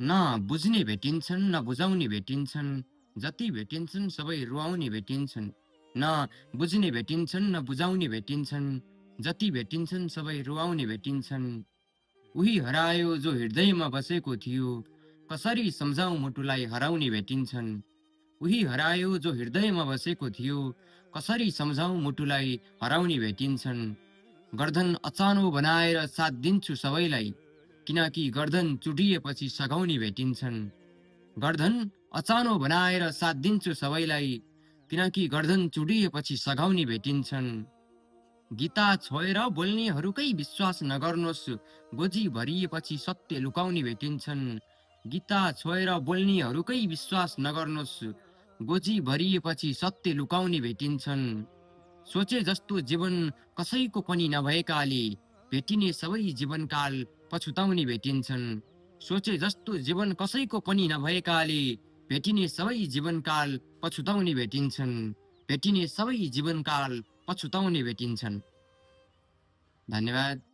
न बुझ्ने भेटिन्छन् न बुझाउने भेटिन्छन्, जति भेटिन्छन् सबै रुवाउने भेटिन्छन्। न बुझ्ने भेटिन्छन् न बुझाउने भेटिन्छन्, जति भेटिन्छन् सबै रुवाउने भेटिन्छन्। उही हरायो जो हृदयमा बसेको थियो, कसरी सम्झाउ मुटुलाई हराउने भेटिन्छन्। उही हरायो जो हृदयमा बसेको थियो, कसरी सम्झाउ मुटुलाई हराउने भेटिन्छन्। गर्दन अचानो बनाएर साथ दिन्छु सबैलाई, किनकि गर्दन चुडिएपछि सघाउने भेटिन्छन्। गर्दन अचानो बनाएर साथ दिन्छु सबैलाई, किनकि गर्दन चुडिएपछि सघाउने भेटिन्छन्। गीता छोएर बोल्नेहरूकै विश्वास नगर्नुहोस्, गोजी भरिएपछि सत्य लुकाउने भेटिन्छन्। गीता छोएर बोल्नेहरूकै विश्वास नगर्नुहोस्, गोजी भरिएपछि सत्य लुकाउने भेटिन्छन्। सोचे जस्तो जीवन कसैको पनि नभएकाले भेटिने सबै जीवनकाल पछुताउने भेटिन्छन्। सोचे जस्तो जीवन कसैको पनि नभएकाले भेटिने सबै जीवनकाल पछुताउने भेटिन्छन्। भेटिने सबै जीवनकाल पछुताउने भेटिन्छन्। धन्यवाद।